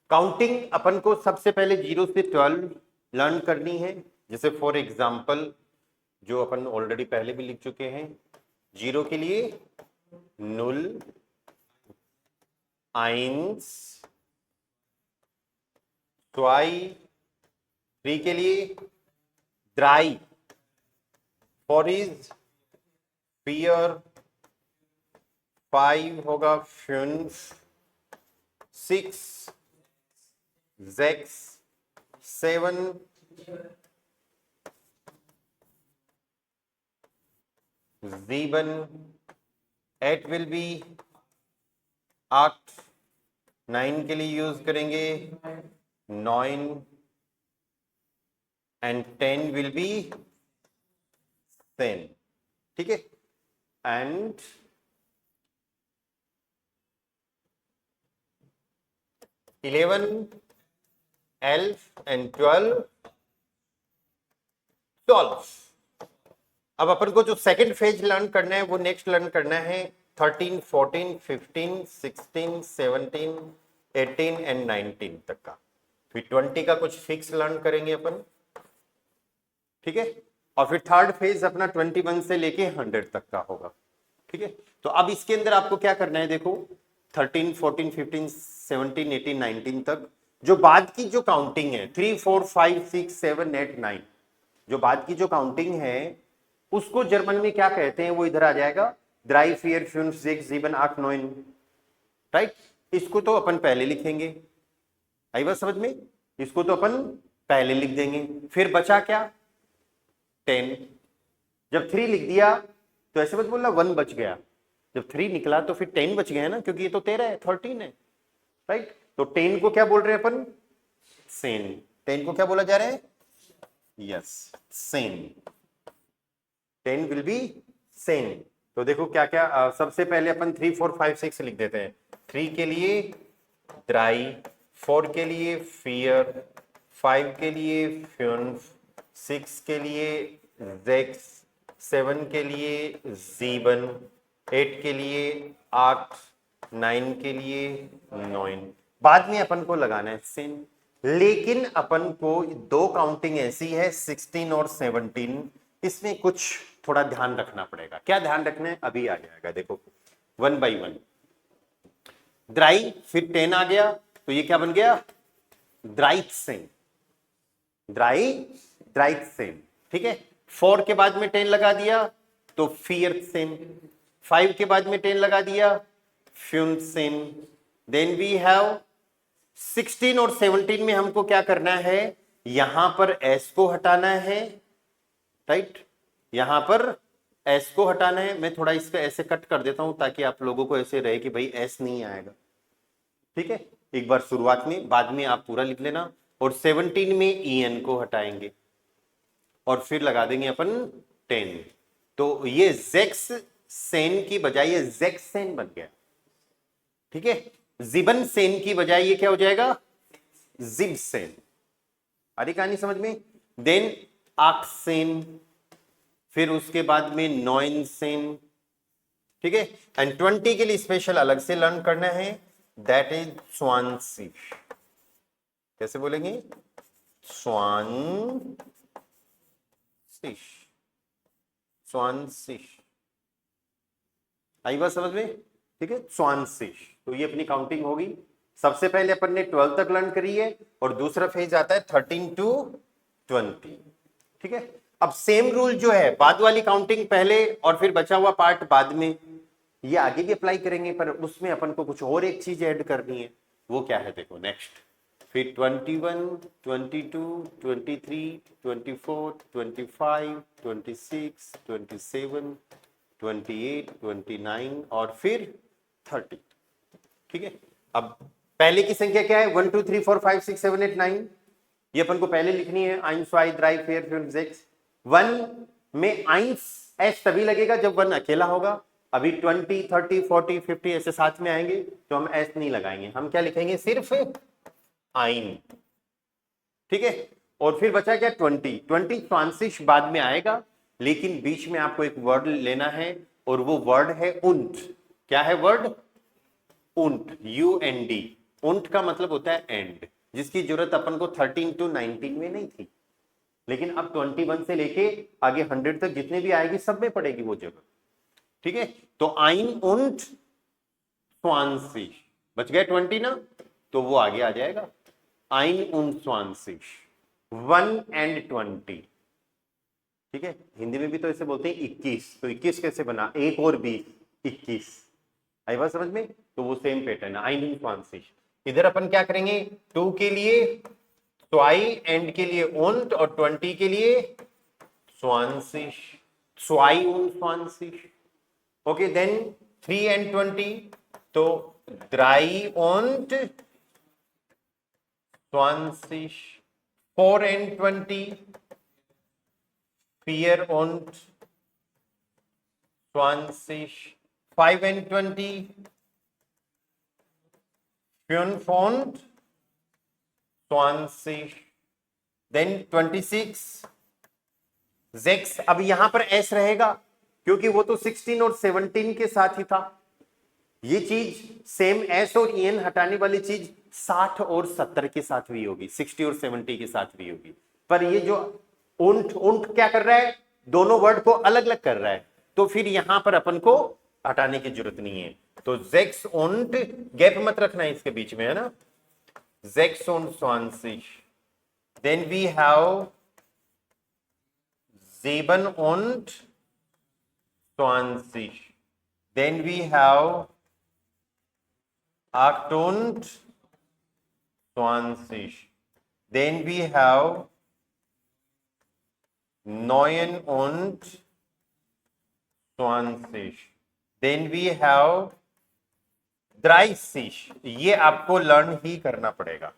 Counting अपन को सबसे पहले 0 से 12 लर्न करनी है। जैसे फॉर एग्जाम्पल जो अपन ऑलरेडी पहले भी लिख चुके हैं, 0 के लिए नुल, आइंस, ट्वाई, 3 के लिए ड्राई, फोर इज फियर, 5 होगा फ्यून्स, 6 जेक्स, 7 ज़ीबन, 8 विल बी आक्ट, 9 के लिए यूज करेंगे 9 एंड 10 विल बी 10। ठीक है, एंड 11 12 एंड 12। अब अपन को जो सेकंड फेज लर्न करना है वो नेक्स्ट लर्न करना है 13 14 15 16 17 18 एंड 19 तक का। फिर 20 का कुछ फिक्स लर्न करेंगे अपन। ठीक है, और फिर थर्ड फेज अपना 21 से लेके 100 तक का होगा। ठीक है, तो अब इसके अंदर आपको क्या करना है, देखो 13 14 15 17 18 19 तक जो बाद की जो काउंटिंग है 3 4 5 6 7 8 9, जो बाद की जो काउंटिंग है उसको जर्मन में क्या कहते हैं वो इधर आ जाएगा, ड्राई फियर फ्यून सिक्स जीवन 8 9। राइट, इसको तो अपन पहले लिखेंगे, आई बात समझ में, इसको तो अपन पहले लिख देंगे। फिर बचा क्या 10, जब 3 लिख दिया तो ऐसे मत बोलना 1 बच गया, जब 3 निकला तो फिर 10 बच गया ना, क्योंकि ये तो 13 है 13 है। राइट, तो 10 को क्या बोल रहे हैं अपन, सेन। 10 को क्या बोला जा रहा है, yes Sen, 10 will be Sen. तो देखो क्या क्या, सबसे पहले अपन 3 4 5 6 लिख देते हैं। 3 के लिए ड्राई, 4 के लिए फियर, 5 के लिए फ्यून्स, 6 के लिए जेक्स, 7 के लिए जीबन, 8 के लिए आक्ट, 9 के लिए 9। बाद में अपन को लगाना है सेन। लेकिन अपन को दो काउंटिंग ऐसी है 16 और 17, इसमें कुछ थोड़ा ध्यान रखना पड़ेगा। क्या ध्यान रखना है, अभी आ जाएगा, देखो 1 by 1। ड्राई फिर 10 आ गया तो ये क्या बन गया, ड्राइटसेन, ड्राइटसेन। ठीक है, 4 के बाद में 10 लगा दिया तो फियरसेन, 5 के बाद में 10 लगा दिया फ्यूनसेन। देन वी हैव 16 और 17 में हमको क्या करना है, यहां पर एस को हटाना है। राइट, यहां पर एस को हटाना है। मैं थोड़ा इसका ऐसे कट कर देता हूं ताकि आप लोगों को ऐसे रहे कि भाई एस नहीं आएगा। ठीक है, एक बार शुरुआत में, बाद में आप पूरा लिख लेना। और 17 में ईएन को हटाएंगे और फिर लगा देंगे अपन 10। तो ये जेक्स सेन की बजाय ये जेक्सेन बन गया। ठीक है, जिबन सेन की बजाय ये क्या हो जाएगा, जिबसेन। अरे कहानी समझ में। देन आक्सेन, फिर उसके बाद में नॉइनसेन। ठीक है, एंड 20 के लिए स्पेशल अलग से लर्न करना है, दैट इज स्वानसिश। कैसे बोलेंगे, स्वानसिश, स्वानसिश। आई बात समझ में। ठीक है, स्वानसिश। तो ये अपनी काउंटिंग होगी। सबसे पहले अपन ने 12 तक लर्न करी है और दूसरा फेज आता है 13 to 20। ठीक है, अब सेम रूल जो है, बाद वाली काउंटिंग पहले और फिर बचा हुआ पार्ट बाद में, ये आगे भी अप्लाई करेंगे, पर उसमें अपन को कुछ और एक चीज ऐड करनी है। वो क्या है, देखो नेक्स्ट। फिर 21 22 23 24 25 26 27 28 29 और फिर 30। ठीक है, अब पहले की संख्या क्या है, 1 2 3 4 5 6 7 8 9। ये अपन को पहले लिखनी है, आइंस वाई ड्राई फेयर फ्यून जेक्स। 1 में आइंस एस तभी लगेगा जब 1 अकेला होगा। अभी 20 30 40 50 ऐसे साथ में आएंगे तो हम एस नहीं लगाएंगे, हम क्या लिखेंगे, सिर्फ आइन। ठीक है, और फिर बचा क्या 20 फ्रांसिश बाद में आएगा, लेकिन बीच में आपको एक वर्ड लेना है और वो वर्ड है उंट। क्या है वर्ड, उंट, UND। उंट का मतलब होता है एंड, जिसकी जरूरत अपन को 13 to 19 में नहीं थी, लेकिन अब 21 से लेके आगे 100 तक जितने भी आएगी सब में पड़ेगी वो जगह। ठीक है, तो आइन उंट 20 बच गए 20 ना, तो वो आगे आ जाएगा आइन उंट 20 1 and 20। ठीक है, हिंदी में भी तो ऐसे बोलते हैं 21, तो 21 कैसे बना, 1 और 20 21, आई बात समझ में? तो वो सेम पैटर्न है आइन उंट 20। इधर अपन क्या करेंगे, 2 के लिए स्वाई एंड के लिए उंट और 20 के लिए 20 स्वाई उंट 20। ओके देन 3 and 20 तो dry Wundt 20, 4 and 20 vier und 20, 5 and 20 5 und 20, then 26 6। अब यहां पर एस रहेगा क्योंकि वो तो 16 और 17 के साथ ही था। ये चीज सेम एस और ईएन हटाने वाली चीज 60 और 70 के साथ भी होगी, 60 और 70 के साथ भी होगी। पर ये जो उंट उंट क्या कर रहा है, दोनों वर्ड को अलग अलग कर रहा है, तो फिर यहां पर अपन को हटाने की जरूरत नहीं है। तो जेक्स उंट गैप मत रखना है इसके बीच में, है ना, जेक्स उंट 20, देन वी हैव ज़ेबन und 20, then we have 8 und 20, then we have 9 und 20, then we have 30। ये आपको लर्न ही करना पड़ेगा।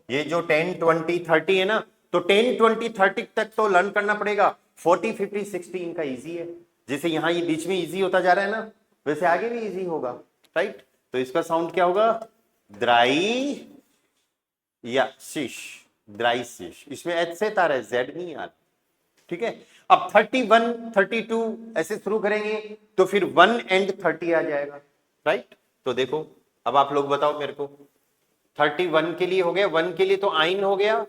ये जो 10 20 30 है ना, तो 10 20 30 तक तो लर्न करना पड़ेगा। 40 50 60 इनका इजी है, जैसे यहां ये बीच में इजी होता जा रहा है ना, वैसे आगे भी इजी होगा, राइट। तो इसका साउंड क्या होगा, द्राई या शिश, द्राई शिश। इसमें एच से तार है, जेड नहीं यार, ठीक है। अब 31 32 ऐसे शुरू करेंगे तो फिर 1 and 30 आ जाएगा, राइट। तो देखो अब आप लोग बताओ मेरे को, 31 के लिए हो गया, 1 के लिए तो आइन हो गया,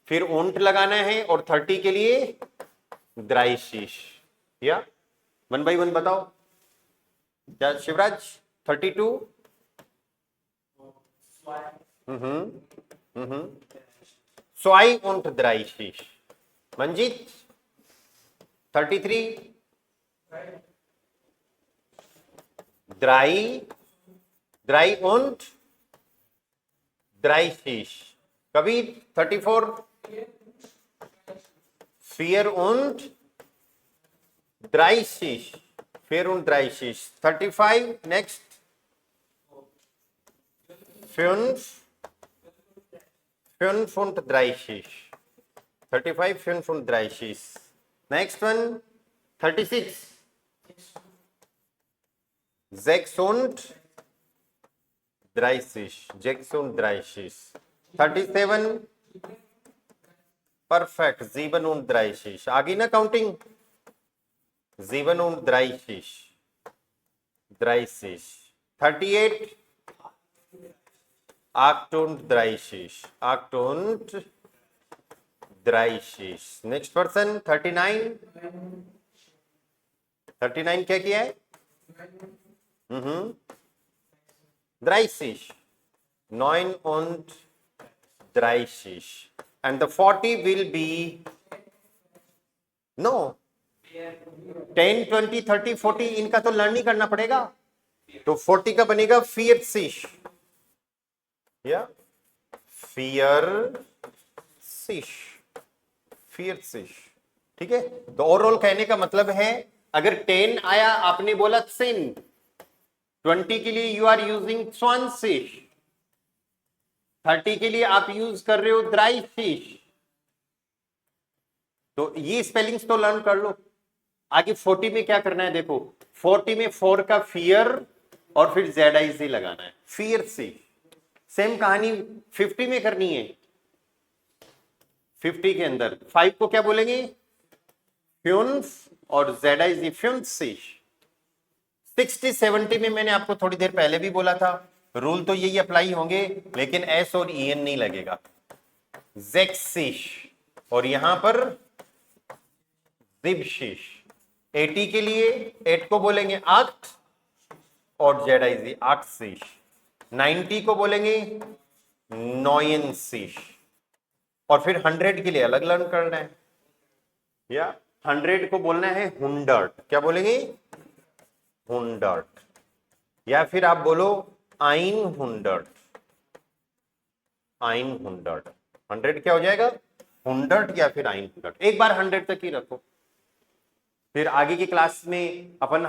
फिर ओंट लगाना है, और 30 के लिए द्राई शीश, या 1 by 1 बताओ। क्या शिवराज 32 स्वाई ओंट द्राई शीश। मंजीत 33 ड्राई ओंट ड्राई शीश। कबीर 34 फियर und ड्राई शीश, फियर und ड्राई शीश। 35 नेक्स्ट 5 und ड्राई शीश, 35 5 und ड्राई शीश। नेक्स्ट वन 36 6 und ड्राई शीश, 6 und ड्राई शीश। 37 परफेक्ट, 7 und ड्राई शीश। आगे ना काउंटिंग, 7 und ड्राई शीश, ड्राई शीश। 38 8 und ड्राई शीश, 8 und ड्राई शीश। नेक्स्ट पर्सन 39 क्या किया है, ड्राई शीश, 9 und ड्राई शीश। And the 40 will be no 10 20 30 40 इनका तो लर्न ही करना पड़ेगा, तो 40 का बनेगा फियर शिश, या फियर शिश, फियर शिश, ठीक है। तो ओवरऑल कहने का मतलब है, अगर 10 आया आपने बोला सिन, 20 के लिए यू आर यूजिंग स्वान शिश, 30 के लिए आप यूज कर रहे हो ड्राई फिश। तो ये स्पेलिंग्स तो लर्न कर लो। आगे 40 में क्या करना है, देखो 40 में 4 का फियर और फिर ZIC लगाना है, फियर से। सेम कहानी 50 में करनी है, 50 के अंदर 5 को क्या बोलेंगे, फ्यून्स और ZIC फ्यून्स। 60 70 में मैंने आपको थोड़ी देर पहले भी बोला था, रूल तो यही अप्लाई होंगे, लेकिन एस और ई एन नहीं लगेगा। ज़ेक्सिश, और यहां पर ज़िबशिश। 80 के लिए 8 को बोलेंगे आक्ट और जेडाइजी आक्सिश। 90 को बोलेंगे नॉयंसिश। और फिर 100 के लिए अलग लर्न करना है, या 100 को बोलना है हुंडर्ट। क्या बोलेंगे? हुंडर्ट। या फिर आप बोलो आइन हुंडर्ट। आइन हुंडर्ट। 100 क्या हो जाएगा? हुंडर्ट या फिर आइन हुंडर्ट। एक बार 100 तक ही रखो, फिर आगे की क्लास में अपन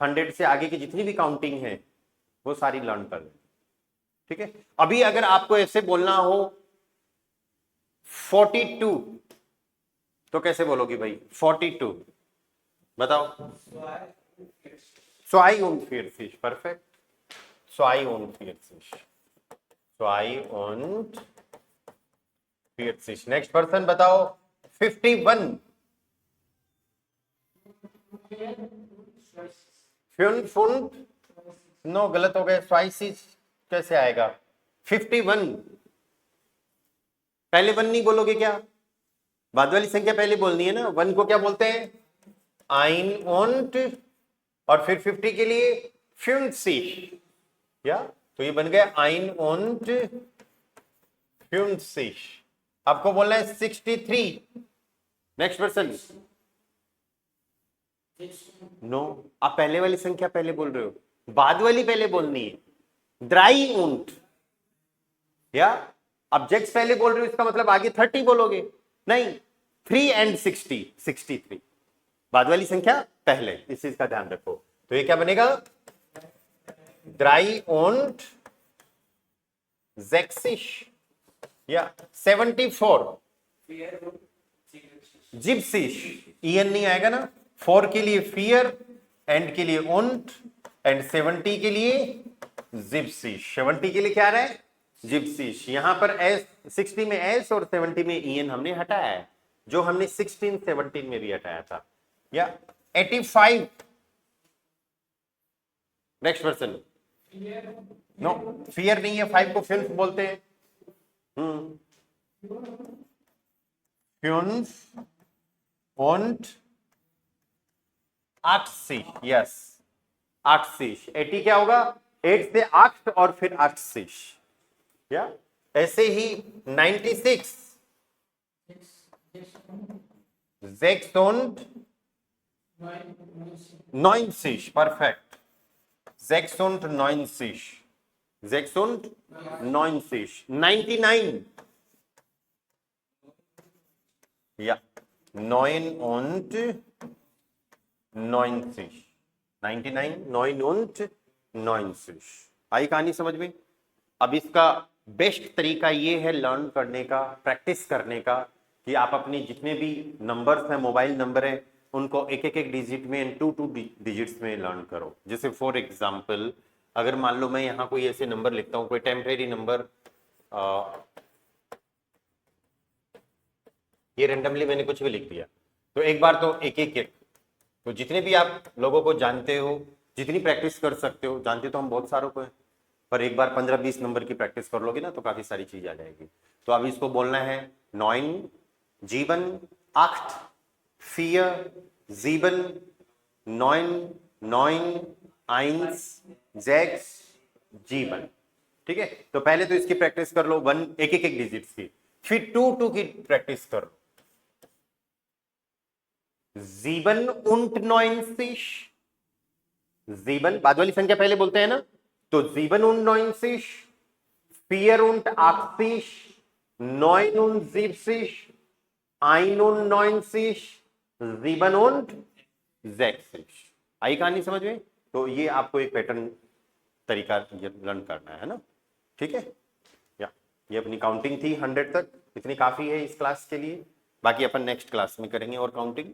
100 से आगे की जितनी भी काउंटिंग है वो सारी लर्न कर लें। ठीक है। अभी अगर आपको ऐसे बोलना हो 42, तो कैसे बोलोगे भाई? 42 बताओ। Zwei und 40, perfekt. 42. 42. Next person बताओ 51। 5 नो, गलत हो गए। 52 कैसे आएगा? 51 पहले 1 नहीं बोलोगे क्या? बाद वाली संख्या पहले बोलनी है ना। 1 को क्या बोलते हैं? आइन und, और फिर 50 के लिए 50, या तो ये बन गया आइन und 50। आपको बोलना है 63। Next person. नो, आप पहले वाली संख्या पहले बोल रहे हो, बाद वाली पहले बोलनी है। ड्राई und, या ऑब्जेक्ट्स पहले बोल रहे हो, इसका मतलब आगे 30 बोलोगे। नहीं, 3 and 60, 63। बाद वाली संख्या पहले, इस चीज का ध्यान रखो। तो ये क्या बनेगा? ड्राई und ज़ेक्सिश, या 74 जिप्सिश। ईएन नहीं आएगा ना। 4 के लिए फियर, एंड के लिए und, एंड 70 के लिए जिप्सिश। 70 के लिए क्या आ रहा है? जिप्सिश। यहां पर एस, 60 में एस और 70 में ईएन हमने हटाया है, जो हमने 16 17 में भी हटाया था। या 85। Next person. नो, फियर नहीं है। 5 को फिल्फ बोलते हैं। फिल्फ und 80, यस 80। 80 क्या होगा? 8 से 8 और फिर 80, या ऐसे ही 96 6 und 90, perfect. 6 und 90, 6 und 90। 99, ja 9 und 90। 99, 9 und 90। आई कहानी समझ में? अब इसका बेस्ट तरीका ये है लर्न करने का, प्रैक्टिस करने का, कि आप अपने जितने भी नंबर्स हैं, मोबाइल नंबर है, उनको एक एक डिजिट में, 2 डिजिट्स में लर्न करो। जैसे फॉर एग्जांपल, अगर मान लो मैं यहाँ कोई ऐसे नंबर लिखता हूँ, कोई टेम्परेरी नंबर, ये रेंडमली मैंने कुछ भी लिख दिया, तो एक बार तो एक। तो जितने भी आप लोगों को जानते हो, जितनी प्रैक्टिस कर सकते हो, जानते तो हम बहुत सारों को हैं, पर एक बार 15-20 नंबर की प्रैक्टिस कर लोगे ना तो काफी सारी चीज आ जाएगी। तो अब इसको बोलना है 9 7 8 4 7 9 9 1 6 7। ठीक है। तो पहले तो इसकी प्रैक्टिस कर लो, 1 एक डिजिट्स की, फिर 2 की प्रैक्टिस कर लो। 7 und 90, 7 बाद वाली संख्या पहले बोलते हैं ना, तो 7 und 90, 4 und 80, 9 und 70, 1 und 90, 7 und 60। आई कहानी समझ में? तो ये आपको एक पैटर्न तरीका लर्न करना है ना। ठीक है। या ये अपनी काउंटिंग थी 100 तक, इतनी काफी है इस क्लास के लिए। बाकी अपन नेक्स्ट क्लास में करेंगे और काउंटिंग।